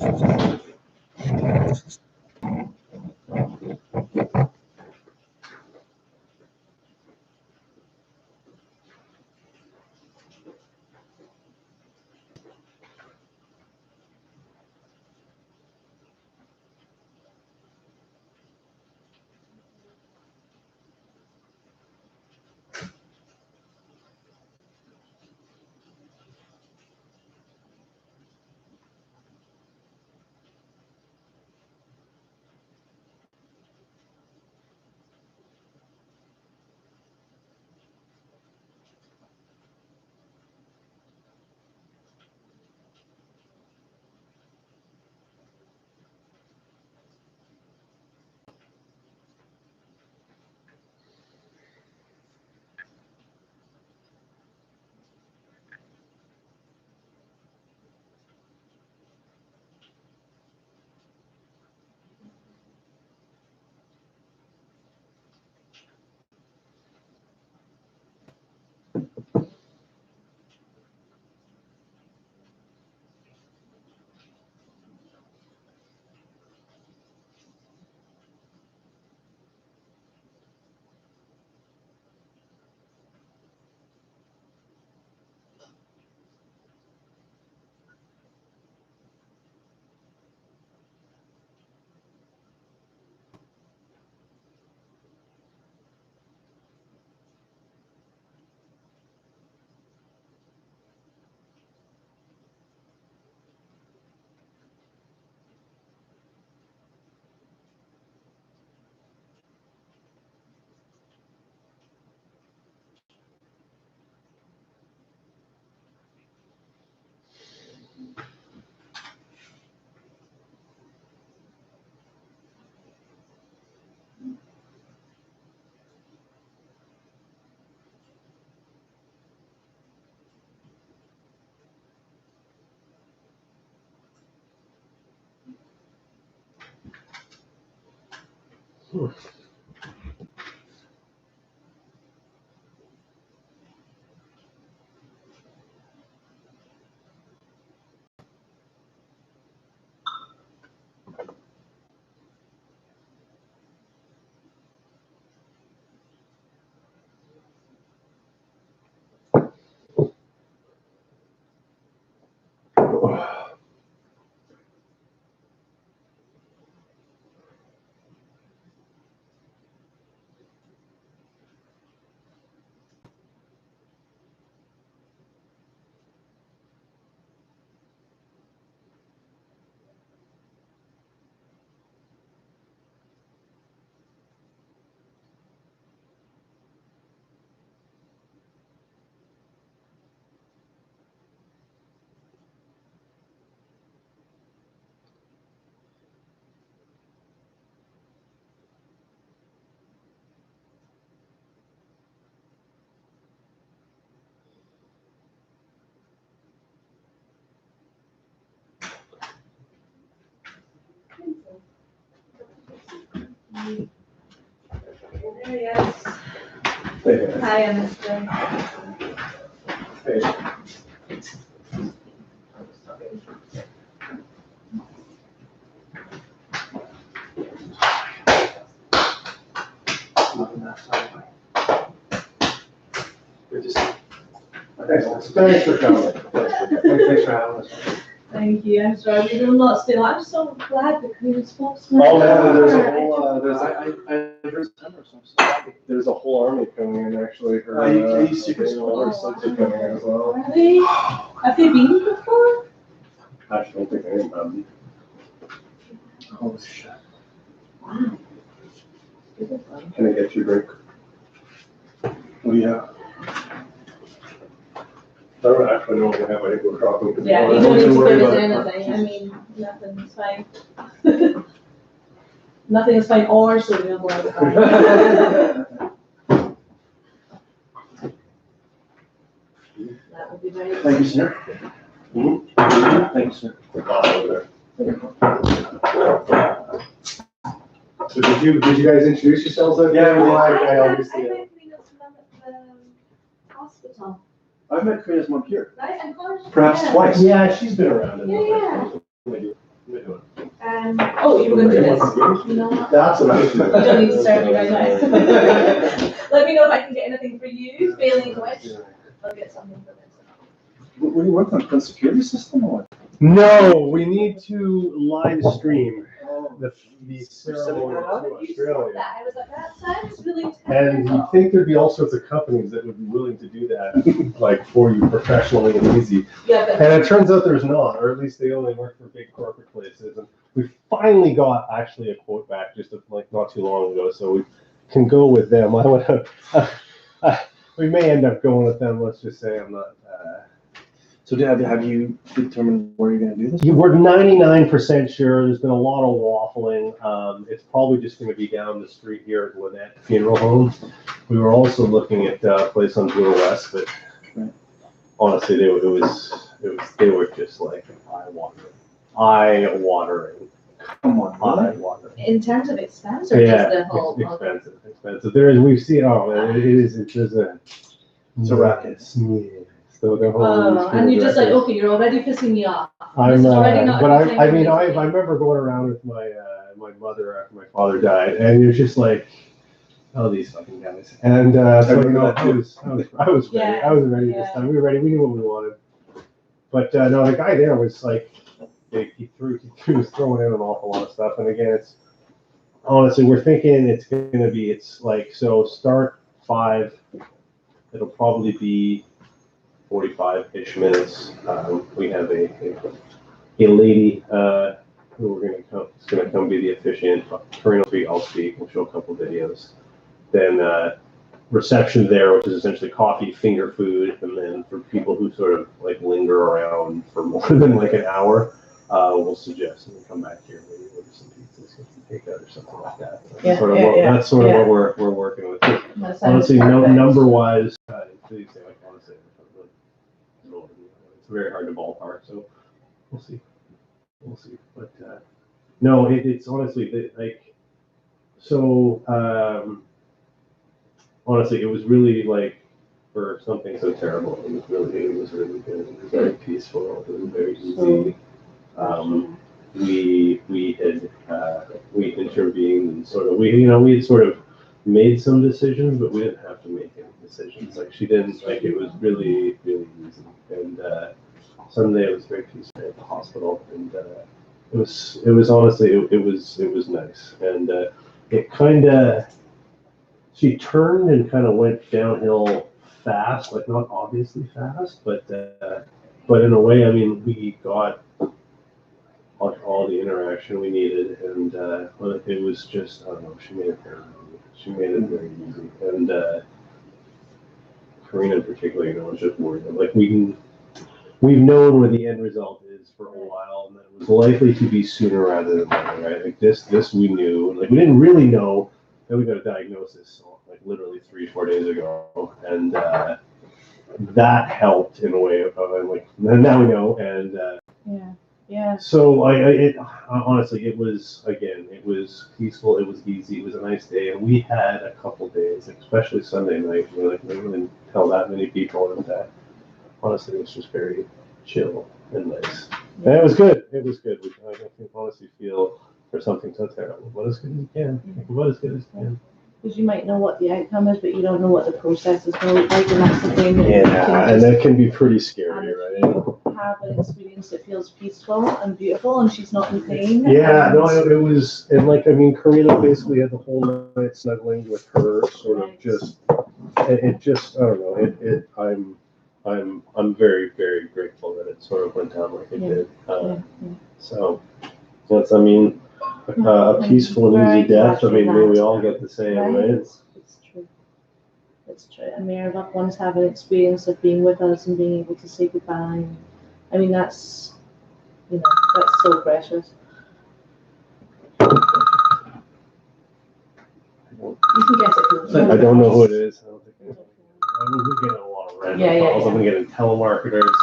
There he is. Hi, I missed him. Thanks for coming. Thanks for having us. Thank you. I'm sorry, we did not still. I'm so glad the Queen spoke. Oh, man, there's a whole, there's a whole army coming in, actually. Are you serious? Older sons are coming in as well. Really? Have they been before? I actually don't think any of them. Oh, shit. Wow. Can I get you a drink? Oh, yeah. I don't actually know if I have any good coffee. Yeah, you don't need to give us anything. I mean, nothing is fine. Nothing is fine or soluble is fine. That would be very good. Thank you, sir. Mm-hmm. Thank you, sir. So did you guys introduce yourselves? Yeah, well, I obviously. I met Karina's mom at the hospital. I've met Karina's mom here. Right, I'm close. Perhaps Yeah. twice. Yeah, she's been around. Yeah. Oh, you were going to do this? You know what? That's what I was You don't need to serve me right now. Let me know if I can get anything for you. Failing which, I'll get something for this. What are you working on? Security system or what? No, we need to live stream the ceremony to Australia. I was like, that sounds really And you'd think there'd be all sorts of companies that would be willing to do that, like for you professionally and easy. Yeah, but And it turns out there's not, or at least they only work for big corporate places. And we finally got actually a quote back just like not too long ago, so we can go with them. I would have, we may end up going with them. Let's just say I'm not. So have you determined where you're going to do this? We're 99% sure. There's been a lot of waffling. It's probably just going to be down the street here at Lynette Funeral Home. We were also looking at a place on Blue West, but honestly, they were just like eye-watering. Come on, Eye-watering. in terms of expense or Yeah, just the whole? expensive. There is. We've seen. Oh, it's a racket. Yeah. So the whole and you're just like, okay, you're already pissing me off. I'm, This is already not but a good I time mean, for me. I remember going around with my my mother after my father died, and you're just like, oh, these fucking guys. And so you know, I was ready. Yeah, I was ready this yeah. time. We were ready. We knew what we wanted. But no, the guy there was like, he was throwing in an awful lot of stuff. And again, it's honestly, we're thinking it's like, so start 5. It'll probably be 45-ish minutes. We have a lady who is going to come be the officiant. Karina will speak, I'll speak. We'll show a couple videos. Then reception there, which is essentially coffee, finger food, and then for people who sort of like linger around for more than like an hour, we'll suggest and come back here, maybe order some pizzas, get some takeout or something like that. That's sort of what we're working with. Honestly, number-wise, honestly, it's very hard to ballpark, so we'll see. But no, it's honestly like so. Honestly, it was really like for something so terrible. It was really good. It was very peaceful. It was very easy. We intervened and sort of we had sort of made some decisions, but we didn't have to make any decisions. Like she didn't. Like it was really easy. And Sunday it was very peaceful at the hospital, and it was honestly it was nice. And it kind of. She turned and kind of went downhill fast, like not obviously fast, but in a way, I mean, we got all the interaction we needed, and it was just, I don't know, she made it very easy, and Karina in particular, was just worried. Like we've known what the end result is for a while, and that it was likely to be sooner rather than later, right? Like this we knew, like we didn't really know. Then we got a diagnosis, like literally 3-4 days ago, and that helped in a way. Like now we know, and yeah. So honestly, it was peaceful, it was easy, it was a nice day, and we had a couple days, especially Sunday night. We didn't tell that many people, and honestly, it was just very chill and nice, and it was good. I can honestly feel. For something so terrible, but as good as you can. Because you might know what the outcome is, but you don't know what the process is going to look like, and that's the thing. And that can be pretty scary, right? Have an experience that feels peaceful and beautiful, and she's not in pain. Yeah, no, it was, and like I mean, Karina basically had the whole night snuggling with her, sort of just. It just, I don't know. I'm very, very grateful that it sort of went down like it did. So that's, I mean. A peaceful and easy death. I mean, we all get the same, right? It's true. It's true. And may our loved ones have an experience of being with us and being able to say goodbye. I mean, that's so precious. You can get it. I don't know who it is. We're getting a lot of random calls. I'm getting telemarketers.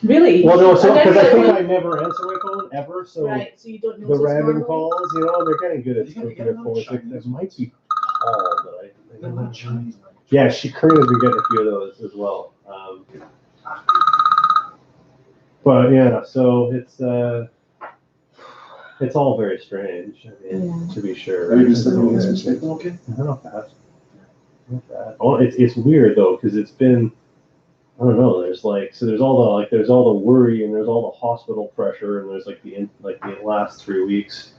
Really? Well, no, because I think I never answer my phone ever, so so you don't know the random calls, they're getting good at speaking their phones. That might be Paul, but I'm not sure. Yeah, Karina's been getting a few of those as well. But yeah, so it's it's all very strange. I mean, to be sure. Are you just looking at this mistake? Okay. Not bad. Not bad. Oh, it's weird though, because it's been, I don't know. There's there's all the worry and there's all the hospital pressure and there's the last 3 weeks,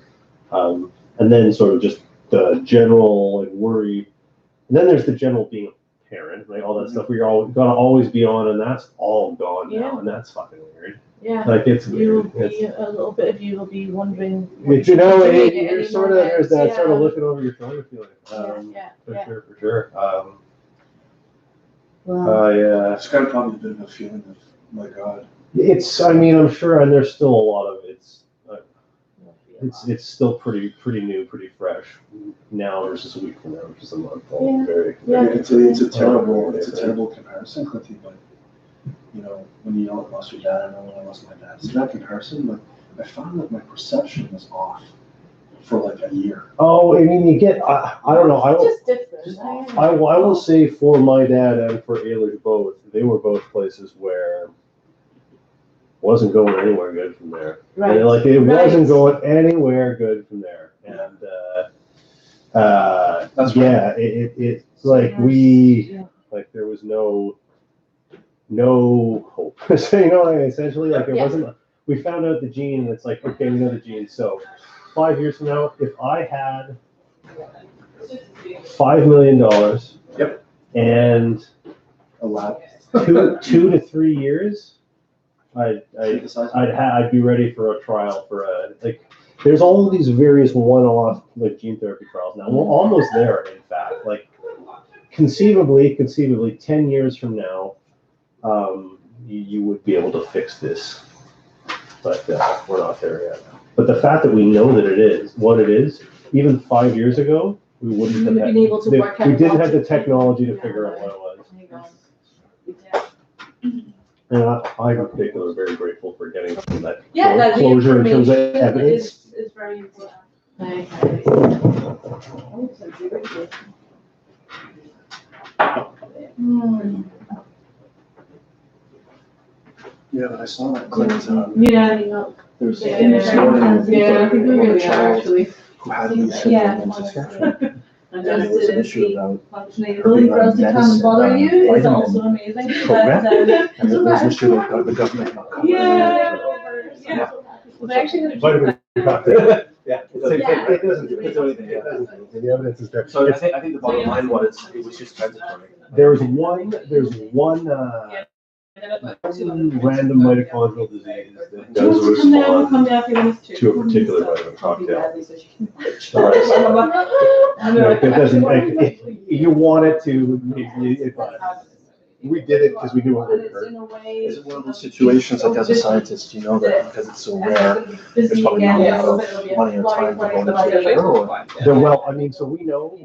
and then sort of just the general worry, and then there's the general being a parent, all that stuff where you're gotta always be on, and that's all gone now, and that's fucking weird. Yeah. It's weird. A little bit of you will be wondering. You're sort of there's that sort of looking over your shoulder feeling. For sure. Yeah. It's got probably a bit of a feeling of, my God. I'm sure, and there's still a lot of it's still pretty new, pretty fresh now versus a week from now, which is a month old. It's a terrible comparison, Cliffy, but when you lost your dad, I know when I lost my dad. It's that comparison, but I found that my perception was off for a year. Oh, you get, I don't know. It's just different. I will say for my dad and for Eilert both, they were both places where wasn't going anywhere good from there. Right. And, it wasn't going anywhere good from there. And that's right. It's there was no hope. So essentially it wasn't. We found out the gene, and it's okay, we know the gene. So 5 years from now, if I had $5 million, yep, and a lot, 2 to 3 years, I'd be ready for a trial for there's all these various one-off gene therapy trials now. We're almost there, in fact. Conceivably 10 years from now, you would be able to fix this, but we're not there yet. But the fact that we know that it is what it is, even 5 years ago, we wouldn't have been able to work out. We didn't have the technology to figure out what it was. And I in particular am very grateful for getting that closure in terms of evidence. It's very important. Yeah, but I saw that clip. There's I think we really are actually. Who had these symptoms, etc. And there was an issue about functioning for us to come and bother you is also amazing. Program, and there was an issue about the government not covering it. They actually vitamin yeah, it doesn't do anything. The evidence is there. So I think the bottom line was it was just transitory. There's one random mitochondrial disease that does respond to a particular vitamin cocktail. It doesn't, you want it to, we did it because we knew what we were. Is it one of those situations as a scientist, you know that because it's so rare, there's probably not a lot of money or time devoted to it? Or? So we know,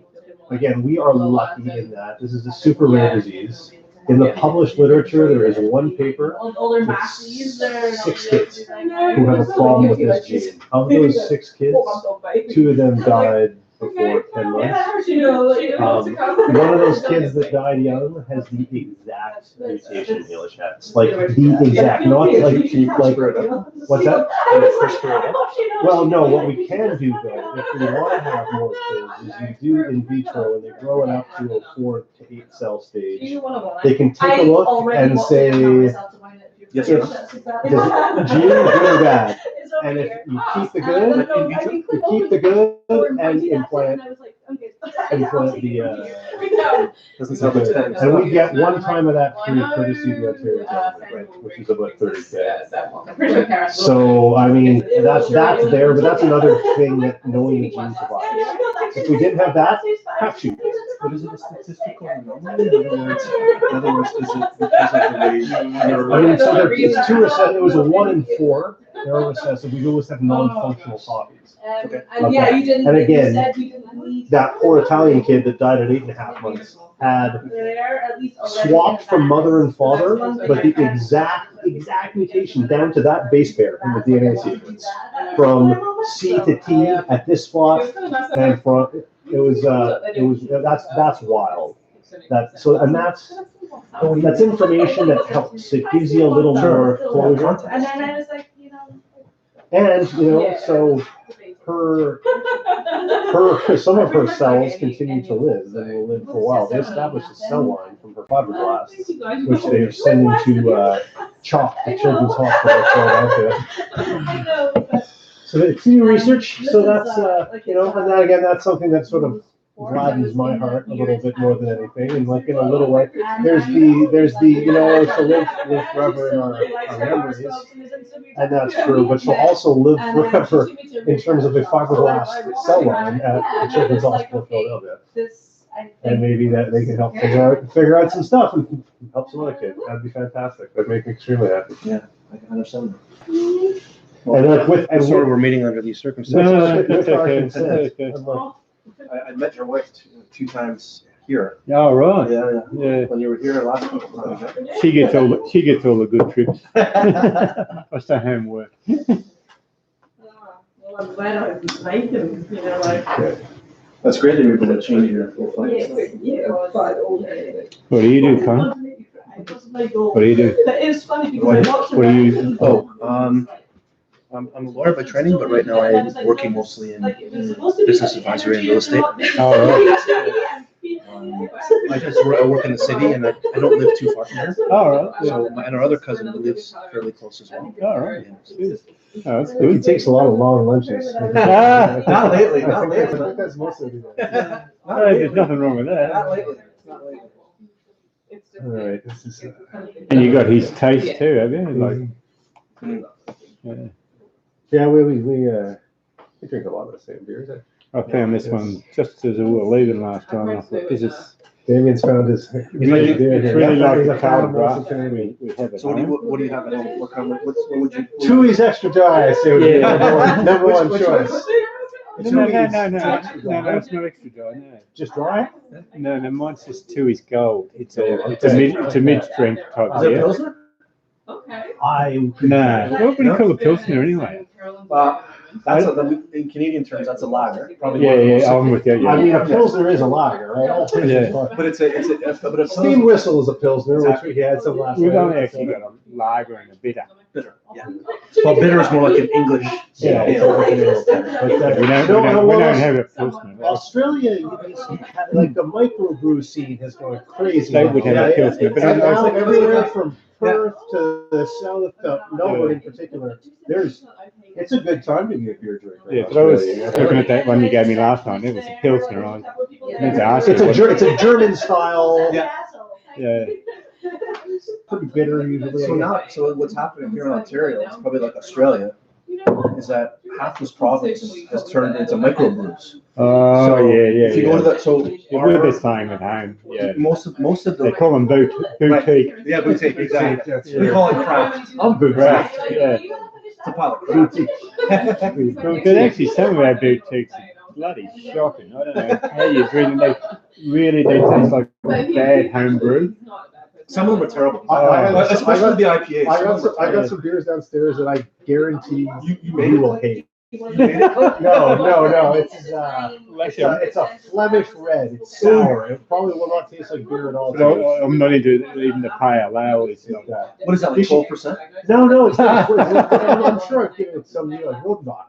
again, we are lucky in that this is a super rare disease. In the published literature, there is one paper with 6 kids who have a problem with this gene. Of those 6 kids, 2 of them died before 10 months. One of those kids that died young has the exact mutation Elish has. The exact, not what's that? Well, no, what we can do though, if we want to have more kids, is you do in vitro and they grow it up to a 4 to 8 cell stage. They can take a look and say, yes, if the gene is good or bad. And if you keep the good, and implant the and we get one time of that free courtesy of the Ontario government, which is about 30K. So that's there, but that's another thing that knowing the gene provides. If we didn't have that, crap shoot. But is it a statistical anomaly? In other words, is it because of the way so it's 2 recessive. It was a 1 in 4. They're recessive. We always have non-functional copies. Okay. You didn't. And again, that poor Italian kid that died at 8.5 months had swapped from mother and father, but the exact mutation down to that base pair in the DNA sequence, from C to T at this spot, and from that's wild. That's information that helps. It gives you a little more closure. And then I was like, And so some of her cells continue to live and will live for a while. They established a cell line from her fibroblasts, which they are sending to CHOP, the Children's Hospital of Philadelphia. So it's new research. So that's and that, again, that's something that sort of gladdens my heart a little bit more than anything. And like in a little way, there's the she'll live forever in our memories, and that's true. But she'll also live forever in terms of a fibroblast cell line at the Children's Hospital of Philadelphia. And maybe that they can help figure out some stuff and help some other kids. That'd be fantastic. That'd make me extremely happy. Yeah, I can understand that. And like Sorry, we're meeting under these circumstances. No, I met your wife two times here. Oh, right. Yeah. Yeah. When you were here last time. She gets all the good trips. I stay home and work. Well, I'm glad I invited him, That's great that you're able to change your profile. What do you do, Connor? What do you do? It's funny because What do you? I'm a lawyer by training, but right now I'm working mostly in business advisory and real estate. Oh, I work in the city, and I don't live too far from here. all right. So, and our other cousin lives fairly close as well. All right. Yeah. Oh, that's He good. takes a lot of long lunches. Not lately, not lately. I think that's mostly the There's nothing wrong with that. Not lately. Not lately. All right, this is. And you got his taste too, have you? Like, Yeah, we drink a lot of the same beers. I found this one just as we were leaving last time. I thought this is Damien's found his. really like the found colour draft. We have it. So what do you have at home? What would you? Chewy's extra dry, I say would be Yeah. number one Which choice. No, it's not extra dry. No. Just dry? No, mine's just Tooheys Gold. It's a mid-strength type Is it beer. Pilsner? No, what would you call a Pilsner anyway? In Canadian terms, that's a lager. Probably. Yeah, I'm with you. I mean, Yeah. a pilsner is a lager, right? All pilsners Yeah. are. But it's a Steam whistle is a pilsner, which we had some last We've night. only actually got a lager and a bitter. bitter. Yeah. Well, bitter is more like an English. Yeah, ale. but We don't have a Pilsner. Australia, like the microbrew scene has gone crazy. They would have a Pilsner, but and I'm now like, everywhere from Perth to the south, Melbourne in particular, it's a good time to be a beer drinker. Yeah, but I was looking at that one you gave me last time. It was a Pilsner. I meant to ask you It's a German style. Yeah. Yeah. Pretty bitter usually. So what's happening here in Ontario, it's probably like Australia, is that half this province has turned into microbrews. Oh, So yeah. If you go to the, so We're the same at home. Yeah. most of They the, call them boutique. yeah, boutique, exactly. That's We call it craft. I'm boutique. Right. Yeah. It's a pile of crap. But actually, some of our boutiques are bloody shocking. I don't know how you drink them. They really do taste like bad home brew. Some of them are terrible. I Especially the IPAs. got some beers downstairs that I guarantee you will hate. You made it? No. It's a Flemish red. It's sour. It probably will not taste like beer at all. But I'm not into even the pale ale. It's not that. What is that, like 12%? No, it's not. I'm sure I've given it some, like Rodenbach.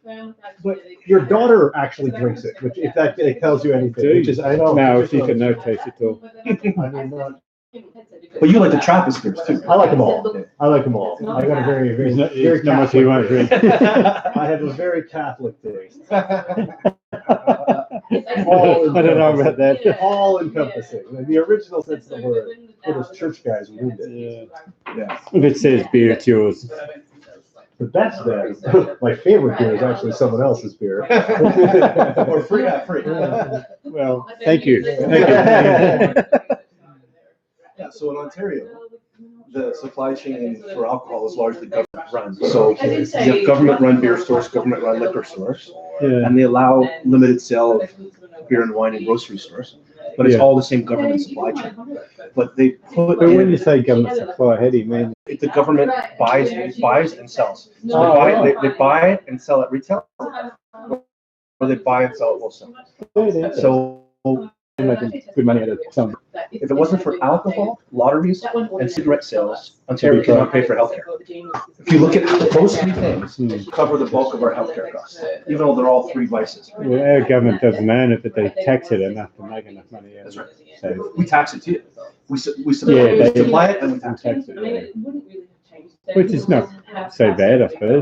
Yeah. But your daughter actually drinks it, which if that tells you anything, which is I know. No, she can no taste at all. I mean, But you like the Trappist beers too. I like them all. I got a very It's not much Catholic you won't drink. I have a very Catholic taste. I don't know about that. All encompassing. The original sense of the word. For those church guys who read it. Yeah. If it says beer, it's yours. The best then, my favorite beer is actually someone else's beer. Or free. Well, thank you. Yeah, so in Ontario, the supply chain for alcohol is largely government run. So you have government run beer stores, government run liquor stores, Yeah. and they allow limited sale of beer and wine in grocery stores. But it's Yeah. all the same government supply chain. But they put But when in, you say government supply, how do you mean? the government buys and sells. So they buy it and sell it retail, or they buy and sell it wholesale. So making good money out of some. If it wasn't for alcohol, lotteries, and cigarette sales, Ontario cannot pay for healthcare. If you look at those three things, cover the bulk of our healthcare costs, even though they're all three vices. Well, our government doesn't own it, but they tax it enough to make enough money out of That's it. right. So, We tax it too. We Yeah, supply they- it and we tax it. tax it, yeah. Which is not so bad, I suppose.